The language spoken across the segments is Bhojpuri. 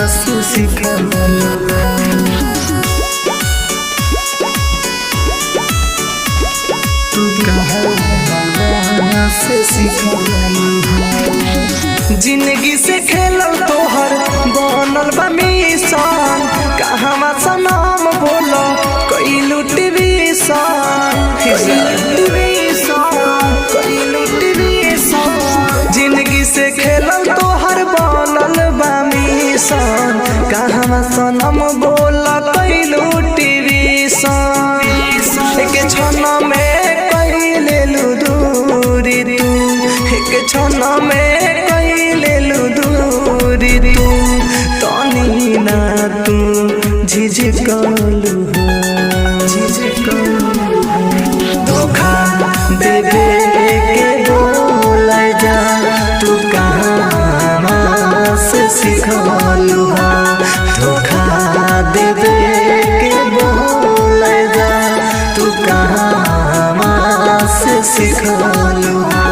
से सिखवलुहा। तू कहवा से सिखवलुहा। जिंदगी से खेलल तोहर बनल बा मिशन, कहवा सनम बोलो कइलू टिविशन, जिंदगी से खेलल तोहर बनल बा मिशन, कहवा सनम बोलो कइलू टिविशन। एक क्षण में कइलेलू दूरी तू, एक क्षण में कइलेलू दूरी तू, तनी ना तू झिझकलुहा, झिझकलुहा। धोखा देवे के बोल जा, तू कहवा से सिखवलुहा। धोखा देवे के बोल जा, तू कहवा से सिखवलुहा।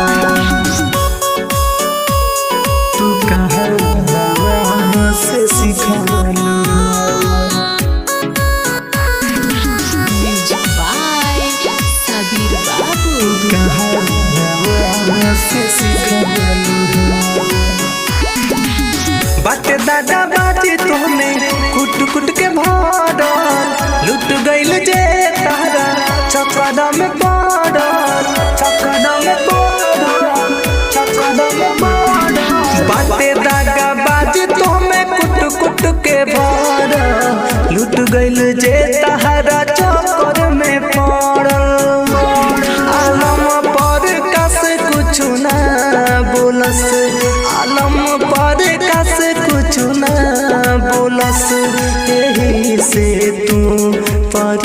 तू कहवा से सिखवलुहा। सबीर बाबू कहवा से सिखवलुहा। बाटे दादा बाटे तोहने कुट कुट के भरल, लुट गइल जे तारा चक्कर में पड़ल, चक्कर में पड़ल, चक्कर में पड़ल। बाटे दादा बाटे तोहने कुट कुट के भरल, लुट गइल जे तारा चक्कर में पड़ल। आलम पर कस कुछ ना बोलस, आलम पर कस कुछ ना बोलस, यही से तू पर